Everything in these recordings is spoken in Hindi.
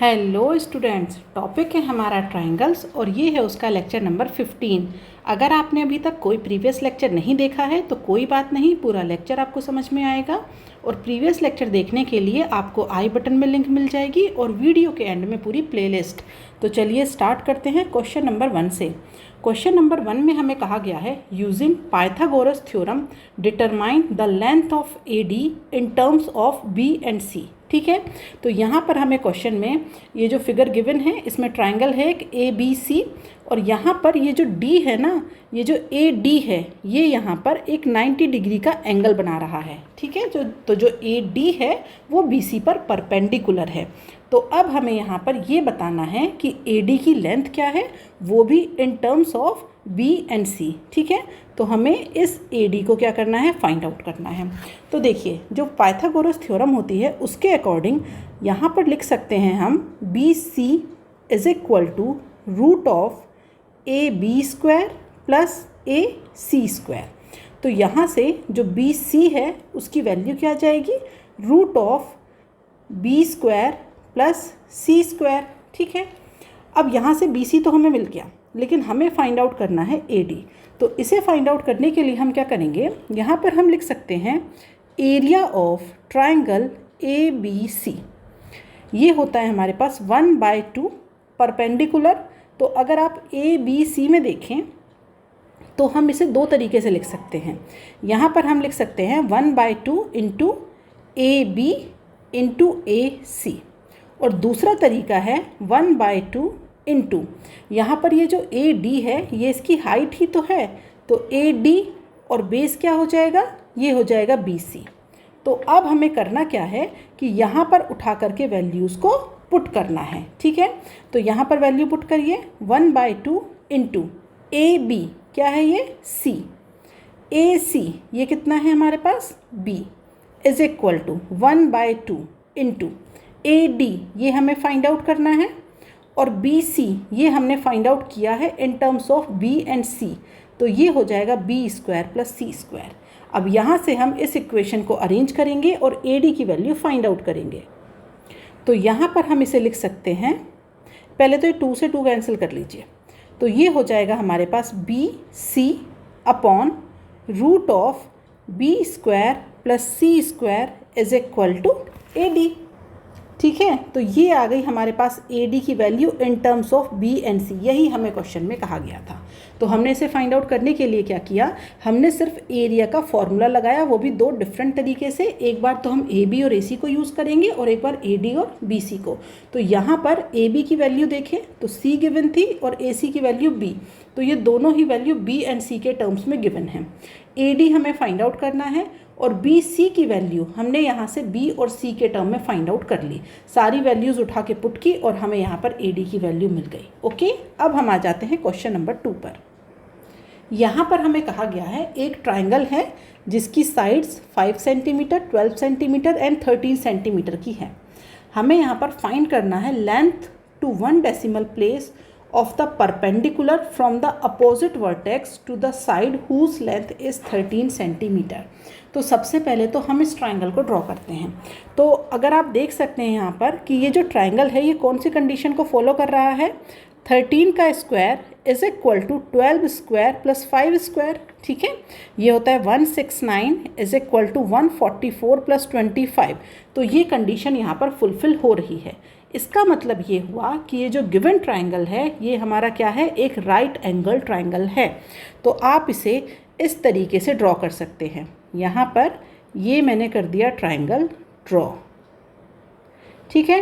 हेलो स्टूडेंट्स, टॉपिक है हमारा ट्रायंगल्स और ये है उसका लेक्चर नंबर 15। अगर आपने अभी तक कोई प्रीवियस लेक्चर नहीं देखा है तो कोई बात नहीं, पूरा लेक्चर आपको समझ में आएगा। और प्रीवियस लेक्चर देखने के लिए आपको आई बटन में लिंक मिल जाएगी और वीडियो के एंड में पूरी प्लेलिस्ट। तो चलिए स्टार्ट करते हैं क्वेश्चन नंबर 1 से। क्वेश्चन नंबर 1 में हमें कहा गया है using Pythagoras theorem determine the length of AD in terms of B and C। ठीक है, तो यहाँ पर हमें क्वेश्चन में ये जो फिगर गिवन है इसमें ट्रायंगल है एक ABC और यहाँ पर ये जो D है ना, ये जो AD है ये यहाँ पर एक 90 डिग्री का एंगल बना रहा है। ठीक है, जो AD है वो BC पर परपेंडिकुलर है। तो अब हमें यहाँ पर ये बताना है कि AD की लेंथ क्या है, वो भी इन terms of B and C। ठीक है, तो हमें इस AD को क्या करना है, फाइंड आउट करना है। तो देखिए, जो पाइथागोरस थ्योरम होती है उसके अकॉर्डिंग यहाँ पर लिख सकते हैं हम BC is equal to root of AB square plus AC square. तो यहाँ से जो BC है उसकी वैल्यू क्या आ जाएगी, root of B square plus C square. ठीक है, अब यहाँ से BC तो हमें मिल गया, लेकिन हमें फाइंड आउट करना है AD। तो इसे फाइंड आउट करने के लिए हम क्या करेंगे, यहाँ पर हम लिख सकते हैं एरिया ऑफ ट्रायंगल ABC। ये होता है हमारे पास 1/2 परपेंडिकुलर। तो अगर आप ABC में देखें तो हम इसे दो तरीके से लिख सकते हैं। यहाँ पर हम लिख सकते हैं 1/2 इंटू AB इंटू AC, और दूसरा तरीका है 1/2 इंटू, यहाँ पर ये जो AD है ये इसकी हाइट ही तो है, तो AD और बेस क्या हो जाएगा, ये हो जाएगा BC। तो अब हमें करना क्या है कि यहाँ पर उठा करके वैल्यूज़ को पुट करना है। ठीक है, तो यहाँ पर वैल्यू पुट करिए 1/2 इंटू AB क्या है ये C, AC ये कितना है हमारे पास B is equal to 1/2 into AD ये हमें फाइंड आउट करना है, और BC ये हमने फाइंड आउट किया है इन terms of B and C। तो ये हो जाएगा B square plus C square. अब यहाँ से हम इस इक्वेशन को अरेंज करेंगे और AD की वैल्यू फाइंड आउट करेंगे। तो यहाँ पर हम इसे लिख सकते हैं, पहले तो ये 2 से 2 कैंसिल कर लीजिए, तो ये हो जाएगा हमारे पास BC upon root of B square plus C square is equal to AD। ठीक है, तो ये आ गई हमारे पास AD की value in terms of B and C। यही हमें क्वेश्चन में कहा गया था। तो हमने इसे फाइंड आउट करने के लिए क्या किया, हमने सिर्फ एरिया का फॉर्मूला लगाया, वो भी दो डिफरेंट तरीके से। एक बार तो हम AB और AC को यूज़ करेंगे और एक बार AD और BC को। तो यहाँ पर AB की वैल्यू देखें तो C गिवन थी और AC की वैल्यू B, तो ये दोनों ही वैल्यू B एंड C के टर्म्स में गिवन है। AD हमें फाइंड आउट करना है और BC की वैल्यू हमने यहाँ से B और C के टर्म में फाइंड आउट कर ली। सारी वैल्यूज़ उठा के पुट की और हमें यहाँ पर AD की वैल्यू मिल गई। ओके, अब हम आ जाते हैं क्वेश्चन नंबर 2 पर। यहाँ पर हमें कहा गया है एक ट्रायंगल है जिसकी sides 5 centimetre, 12 centimetre and 13 centimetre की है। हमें यहाँ पर फाइंड करना है length to 1 decimal place of the perpendicular from the opposite vertex to the side whose length is 13 centimetre. तो सबसे पहले तो हम इस ट्रायंगल को ड्रॉ करते हैं। तो अगर आप देख सकते हैं यहाँ पर कि ये जो ट्रायंगल है ये कौन सी कंडीशन को फॉलो कर रहा है, 13 का square is equal to 12 square plus 5 square. ठीक है, ये होता है 169 इज इक्वल टू 144 प्लस 25। तो ये कंडीशन यहाँ पर फुलफिल हो रही है। इसका मतलब ये हुआ कि ये जो गिवन ट्रायंगल है ये हमारा क्या है, एक राइट एंगल ट्रायंगल है। तो आप इसे इस तरीके से ड्रॉ कर सकते हैं। यहाँ पर ये मैंने कर दिया ट्रायंगल ड्रॉ। ठीक है,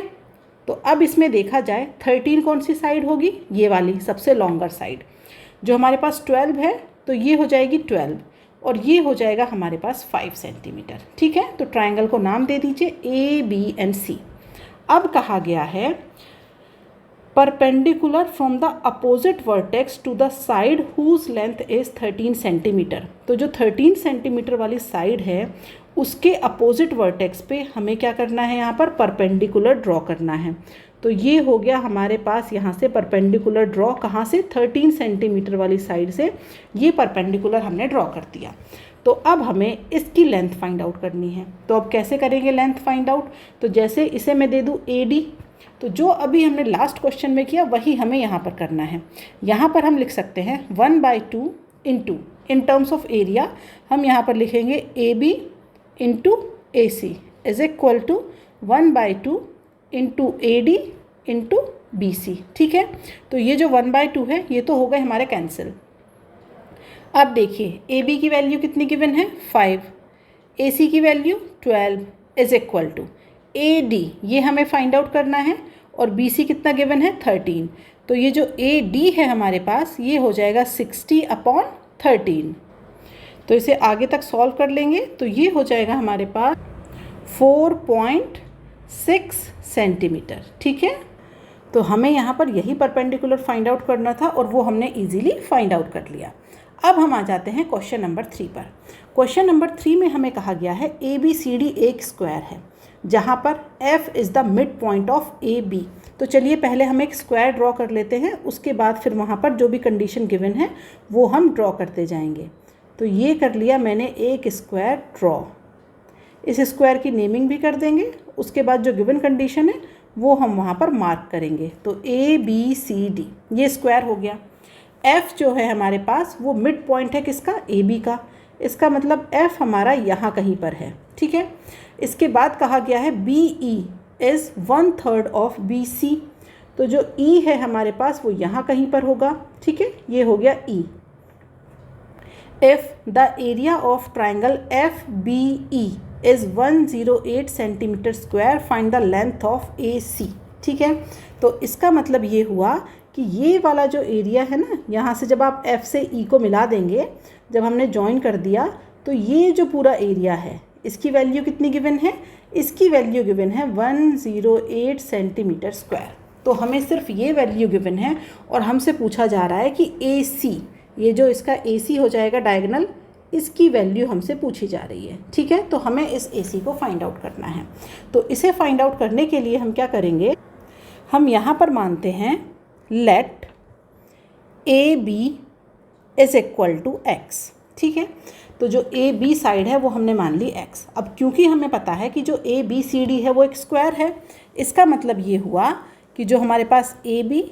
तो अब इसमें देखा जाए 13 कौन सी साइड होगी, ये वाली सबसे लॉन्गर साइड। जो हमारे पास 12 है तो ये हो जाएगी 12 और ये हो जाएगा हमारे पास 5 सेंटीमीटर। ठीक है, तो ट्रायंगल को नाम दे दीजिए AB एंड C। अब कहा गया है perpendicular from the opposite vertex to the side whose length is 13 centimetre. तो जो 13 सेंटीमीटर वाली साइड है उसके अपोजिट वर्टेक्स पे हमें क्या करना है, यहाँ पर परपेंडिकुलर ड्रॉ करना है। तो ये हो गया हमारे पास यहाँ से परपेंडिकुलर ड्रॉ, कहाँ से, 13 सेंटीमीटर वाली साइड से ये परपेंडिकुलर हमने ड्रॉ कर दिया। तो अब हमें इसकी लेंथ फाइंड आउट करनी है। तो अब कैसे करेंगे लेंथ फाइंड आउट, तो जैसे इसे मैं दे दूँ AD, तो जो अभी हमने लास्ट क्वेश्चन में किया वही हमें यहाँ पर करना है। यहाँ पर हम लिख सकते हैं 1/2 into, in terms of area हम यहाँ पर लिखेंगे AB into AC is equal to 1/2 into AD into BC। ठीक है, तो ये जो 1/2 है ये तो हो गए हमारे कैंसिल। अब देखिए AB की वैल्यू कितनी गिवन है 5, AC की value 12 is equal to AD, ये हमें फाइंड आउट करना है, और BC कितना गिवन है 13। तो ये जो AD है हमारे पास ये हो जाएगा 60/13। तो इसे आगे तक सॉल्व कर लेंगे तो ये हो जाएगा हमारे पास 4.6 सेंटीमीटर। ठीक है, तो हमें यहाँ पर यही परपेंडिकुलर फाइंड आउट करना था और वो हमने इजीली फाइंड आउट कर लिया। अब हम आ जाते हैं क्वेश्चन नंबर 3 पर। क्वेश्चन नंबर 3 में हमें कहा गया है ABCD एक स्क्वायर है जहाँ पर F is the mid point of AB। तो चलिए पहले हम एक स्क्वायर ड्रॉ कर लेते हैं, उसके बाद फिर वहाँ पर जो भी कंडीशन गिवन है वो हम ड्रॉ करते जाएंगे। तो ये कर लिया मैंने एक स्क्वायर ड्रॉ, इस स्क्वायर की नेमिंग भी कर देंगे, उसके बाद जो गिवन कंडीशन है वो हम वहाँ पर मार्क करेंगे। तो ABCD ये स्क्वायर हो गया। F जो है हमारे पास वो मिड पॉइंट है किसका, AB का, इसका मतलब F हमारा यहाँ कहीं पर है। ठीक है, इसके बाद कहा गया है BE इज़ 1/3 ऑफ BC। तो जो E है हमारे पास वो यहाँ कहीं पर होगा। ठीक है, ये हो गया E। If the area of triangle FBE is 108 centimetre square, find the length of AC। ठीक है, तो इसका मतलब ये हुआ कि ये वाला जो एरिया है ना, यहाँ से जब आप F से E को मिला देंगे, जब हमने ज्वाइन कर दिया, तो ये जो पूरा एरिया है इसकी वैल्यू कितनी गिवन है, इसकी वैल्यू गिवन है 108 सेंटीमीटर स्क्वायर। तो हमें सिर्फ ये वैल्यू गिवन है और हमसे पूछा जा रहा है कि AC, ये जो इसका AC हो जाएगा डायगोनल, इसकी वैल्यू हमसे पूछी जा रही है। ठीक है, तो हमें इस AC को फाइंड आउट करना है। तो इसे फाइंड आउट करने के लिए हम क्या करेंगे, हम यहाँ पर मानते हैं let AB is equal to X। ठीक है, तो जो AB साइड है वो हमने मान ली X। अब क्योंकि हमें पता है कि जो ABCD है वो एक स्क्वायर है, इसका मतलब ये हुआ कि जो हमारे पास AB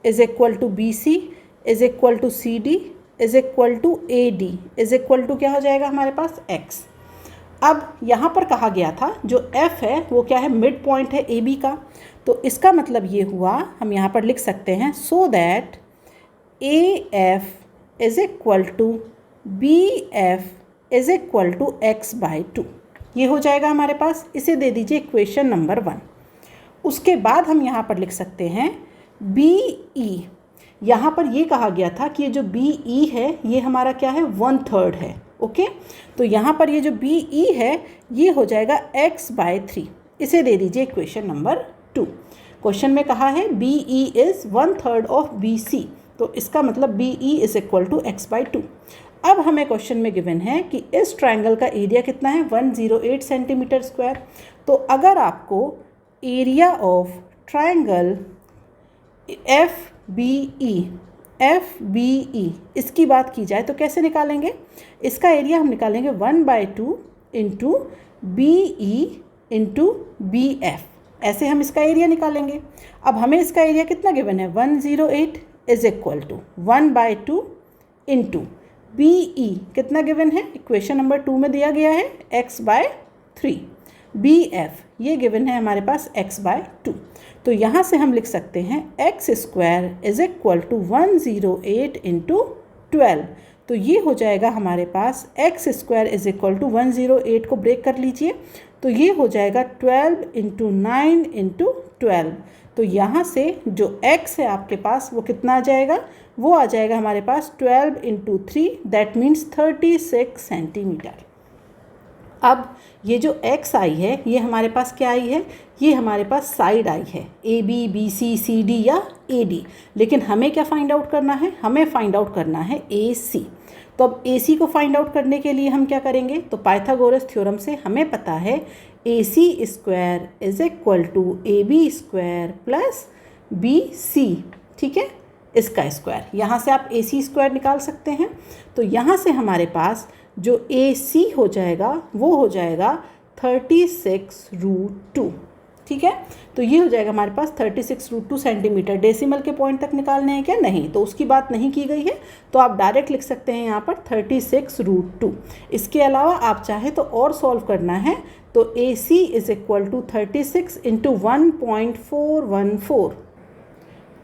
is equal to BC is equal to CD is equal to AD is equal to क्या हो जाएगा हमारे पास X। अब यहाँ पर कहा गया था जो F है वो क्या है, मिड पॉइंट है AB का। तो इसका मतलब ये हुआ, हम यहाँ पर लिख सकते हैं so that AF is equal to BF is equal to X/2। ये हो जाएगा हमारे पास, इसे दे दीजिए इक्वेशन नंबर 1। उसके बाद हम यहाँ पर लिख सकते हैं BE। यहाँ पर ये कहा गया था कि ये जो BE है ये हमारा क्या है, 1/3 है। ओके, तो यहाँ पर ये जो BE है ये हो जाएगा X/3। इसे दे दीजिए इक्वेशन नंबर 2। क्वेश्चन में कहा है BE इज़ 1/3 ऑफ BC, तो इसका मतलब BE is equal to X/2। अब हमें क्वेश्चन में गिवन है कि इस ट्रायंगल का एरिया कितना है, 108 सेंटीमीटर स्क्वायर। तो अगर आपको एरिया ऑफ ट्रायंगल FBE इसकी बात की जाए तो कैसे निकालेंगे, इसका एरिया हम निकालेंगे 1/2 इंटू BE इंटू BF, ऐसे हम इसका एरिया निकालेंगे। अब हमें इसका एरिया कितना गिवन है, 108 is equal to 1/2 into BE कितना गिवन है, इक्वेशन नंबर 2 में दिया गया है X/3। BF ये गिवन है हमारे पास X/2। तो यहाँ से हम लिख सकते हैं X² is equal to 108 into 12। तो ये हो जाएगा हमारे पास X² इज इक्वल टू 108 को ब्रेक कर लीजिए, तो ये हो जाएगा 12 इंटू 9 इंटू 12। तो यहाँ से जो X है आपके पास वो कितना आ जाएगा, वो आ जाएगा हमारे पास 12 इंटू 3, दैट मीन्स 36 सेंटीमीटर। अब ये जो X आई है ये हमारे पास क्या आई है, ये हमारे पास साइड आई है, AB BC CD या AD। लेकिन हमें क्या फाइंड आउट करना है, हमें फाइंड आउट करना है AC। तो अब AC को फाइंड आउट करने के लिए हम क्या करेंगे, तो पाइथागोरस थ्योरम से हमें पता है AC² is equal to AB² plus BC। ठीक है, इसका स्क्वायर, यहाँ से आप AC² निकाल सकते हैं। तो यहाँ से हमारे पास जो AC हो जाएगा वो हो जाएगा 36√2। ठीक है। तो ये हो जाएगा हमारे पास 36√2 सेंटीमीटर। डेसिमल के पॉइंट तक निकालने हैं क्या? नहीं, तो उसकी बात नहीं की गई है, तो आप डायरेक्ट लिख सकते हैं यहाँ पर 36√2। इसके अलावा आप चाहे तो और सॉल्व करना है, तो AC is equal to 36 into 1.414,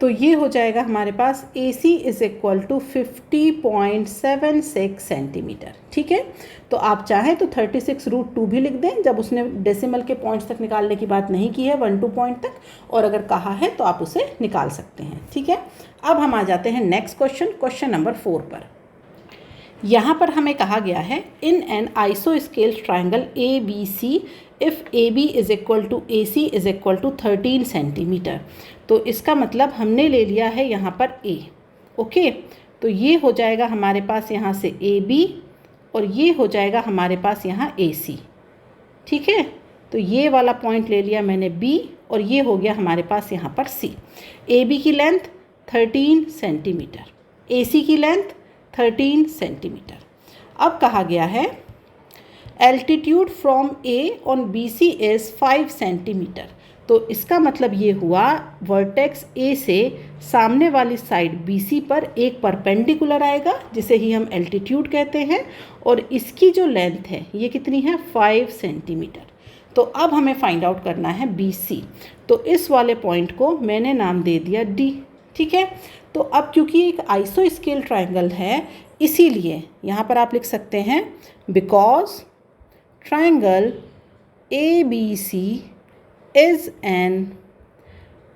तो ये हो जाएगा हमारे पास AC is equal to 50.76 centimetre. ठीक है, तो आप चाहें तो 36√2 भी लिख दें, जब उसने डेसिमल के पॉइंट्स तक निकालने की बात नहीं की है 1-2 पॉइंट तक, और अगर कहा है तो आप उसे निकाल सकते हैं। ठीक है, अब हम आ जाते हैं नेक्स्ट क्वेश्चन, क्वेश्चन नंबर 4 पर। यहाँ पर हमें कहा गया है इन एन आइसोस्केल triangle ABC if AB is equal to AC is equal to 13 centimetre. तो इसका मतलब हमने ले लिया है यहाँ पर A। ओके, तो ये हो जाएगा हमारे पास यहाँ से AB और ये हो जाएगा हमारे पास यहाँ AC। ठीक है, तो ये वाला पॉइंट ले लिया मैंने B और ये हो गया हमारे पास यहाँ पर C। AB की लेंथ 13 सेंटीमीटर, AC की लेंथ 13 सेंटीमीटर। अब कहा गया है altitude from A on BC is 5 centimetre. तो इसका मतलब ये हुआ वर्टेक्स A से सामने वाली साइड BC पर एक परपेंडिकुलर आएगा, जिसे ही हम एल्टीट्यूड कहते हैं, और इसकी जो लेंथ है ये कितनी है? 5 सेंटीमीटर। तो अब हमें फाइंड आउट करना है BC। तो इस वाले पॉइंट को मैंने नाम दे दिया D। ठीक है, तो अब क्योंकि एक आइसोस्केल ट्राइंगल है, इसीलिए यहाँ पर आप लिख सकते हैं because triangle ABC is an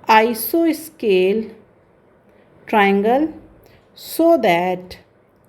आइसोस्केल ट्राइंगल सो दैट,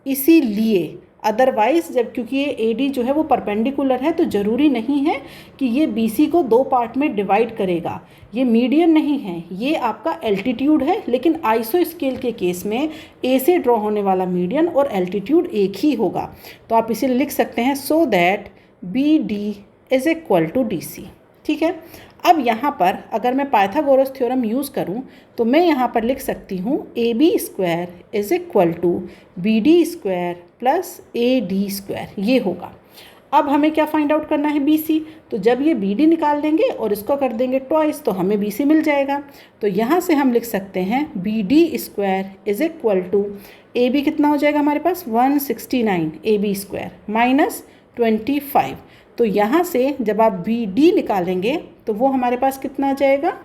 इसीलिए, अदरवाइज़ जब क्योंकि ये AD जो है वो परपेंडिकुलर है, तो ज़रूरी नहीं है कि ये BC को 2 पार्ट में डिवाइड करेगा। ये मीडियन नहीं है, ये आपका एल्टीट्यूड है, लेकिन आइसोस्केल के केस में A से ड्रॉ होने वाला मीडियन और एल्टीट्यूड एक ही होगा। तो आप इसीलिए लिख सकते हैं so that BD is equal to DC। ठीक है, अब यहाँ पर अगर मैं पाइथागोरस थ्योरम यूज़ करूँ तो मैं यहाँ पर लिख सकती हूँ AB square is equal to BD square plus AD square, ये होगा। अब हमें क्या फाइंड आउट करना है? BC। तो जब ये BD निकाल देंगे और इसको कर देंगे ट्वाइस, तो हमें BC मिल जाएगा। तो यहाँ से हम लिख सकते हैं BD square is equal to AB कितना हो जाएगा हमारे पास? 169 AB स्क्वायर माइनस 25। तो यहाँ से जब आप BD निकालेंगे तो वो हमारे पास कितना आ जाएगा?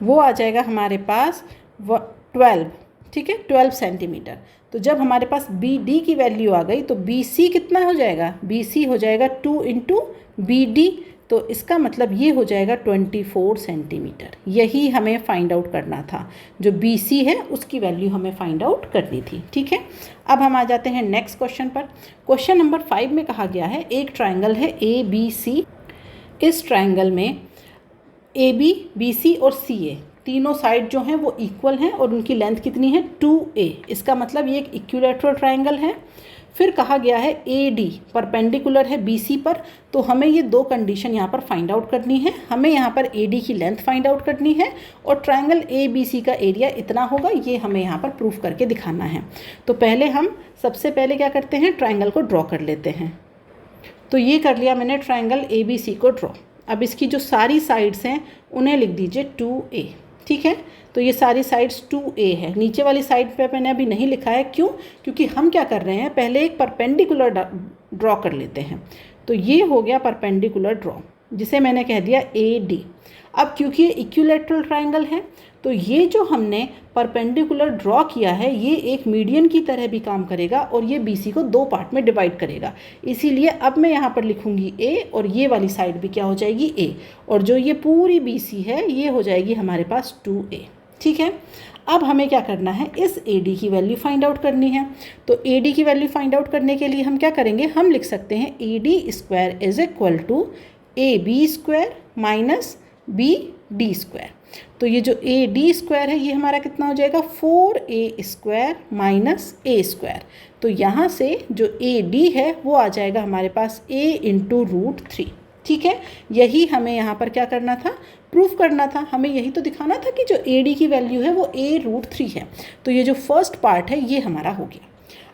वो आ जाएगा हमारे पास 12। ठीक है, 12 सेंटीमीटर। तो जब हमारे पास BD की वैल्यू आ गई तो BC कितना हो जाएगा? BC हो जाएगा 2 इंटू BD, तो इसका मतलब ये हो जाएगा 24 सेंटीमीटर। यही हमें फाइंड आउट करना था, जो BC है उसकी वैल्यू हमें फाइंड आउट करनी थी। ठीक है, अब हम आ जाते हैं नेक्स्ट क्वेश्चन पर। क्वेश्चन नंबर 5 में कहा गया है एक ट्राइंगल है ABC। इस ट्राइंगल में AB, BC और CA तीनों साइड जो हैं वो इक्वल हैं और उनकी लेंथ कितनी है? 2A। इसका मतलब ये एक इक्विलैटरल ट्राइंगल है। फिर कहा गया है AD परपेंडिकुलर है BC पर, तो हमें ये 2 कंडीशन यहाँ पर फाइंड आउट करनी है। हमें यहाँ पर AD की लेंथ फाइंड आउट करनी है और ट्राइंगल ABC का एरिया इतना होगा, ये हमें यहाँ पर प्रूफ करके दिखाना है। तो पहले हम सबसे पहले क्या करते हैं? ट्राइंगल को ड्रॉ कर लेते हैं। तो ये कर लिया मैंने ट्राइंगल ABC को ड्रॉ। अब इसकी जो सारी साइड्स हैं उन्हें लिख दीजिए 2A। ठीक है, तो ये सारी साइड्स 2A है। नीचे वाली साइड पे मैंने अभी नहीं लिखा है, क्यों? क्योंकि हम क्या कर रहे हैं, पहले एक परपेंडिकुलर ड्रॉ कर लेते हैं। तो ये हो गया परपेंडिकुलर ड्रॉ, जिसे मैंने कह दिया AD। अब क्योंकि ये इक्विलैटरल ट्राइंगल है, तो ये जो हमने परपेंडिकुलर ड्रॉ किया है ये एक मीडियन की तरह भी काम करेगा और ये BC को 2 पार्ट में डिवाइड करेगा। इसीलिए अब मैं यहाँ पर लिखूँगी A और ये वाली साइड भी क्या हो जाएगी? A, और जो ये पूरी BC है ये हो जाएगी हमारे पास 2A। ठीक है, अब हमें क्या करना है? इस AD की वैल्यू फाइंड आउट करनी है। तो AD की वैल्यू फाइंड आउट करने के लिए हम क्या करेंगे? हम लिख सकते हैं AD square is equal to AB square minus BD square. तो ये जो AD स्क्वायर है ये हमारा कितना हो जाएगा? 4A square minus A square. तो यहाँ से जो AD है वो आ जाएगा हमारे पास A इंटू √3। ठीक है, यही हमें यहाँ पर क्या करना था? प्रूफ करना था। हमें यही तो दिखाना था कि जो AD की वैल्यू है वो A√3 है। तो ये जो फर्स्ट पार्ट है ये हमारा हो गया।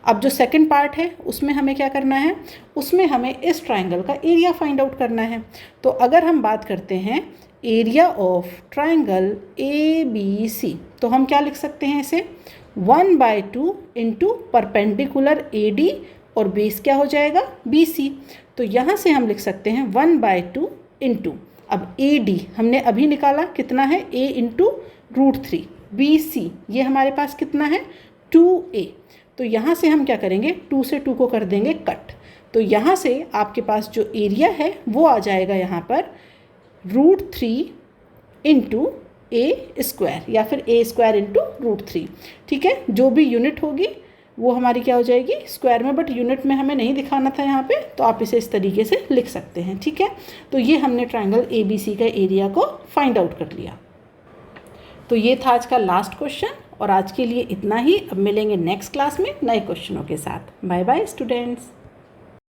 अब जो सेकंड पार्ट है उसमें हमें क्या करना है? उसमें हमें इस ट्राइंगल का एरिया फाइंड आउट करना है। तो अगर हम बात करते हैं एरिया ऑफ ट्राइंगल ABC। तो हम क्या लिख सकते हैं इसे, 1/2 इंटू परपेंडिकुलर AD और बेस क्या हो जाएगा BC। तो यहाँ से हम लिख सकते हैं 1/2 इंटू, अब AD हमने अभी निकाला कितना है, A इंटू √3, BC ये हमारे पास कितना है 2A। तो यहाँ से हम क्या करेंगे, 2 से 2 को कर देंगे कट। तो यहाँ से आपके पास जो एरिया है वो आ जाएगा यहाँ पर √3 इंटू A² या फिर A² इंटू √3। ठीक है, जो भी यूनिट होगी वो हमारी क्या हो जाएगी स्क्वायर में, बट यूनिट में हमें नहीं दिखाना था यहाँ पे, तो आप इसे इस तरीके से लिख सकते हैं। ठीक है, तो ये हमने ट्राइंगल ABC का एरिया को फाइंड आउट कर लिया। तो ये था आज का लास्ट क्वेश्चन, और आज के लिए इतना ही। अब मिलेंगे नेक्स्ट क्लास में नए क्वेश्चनों के साथ। Bye bye students.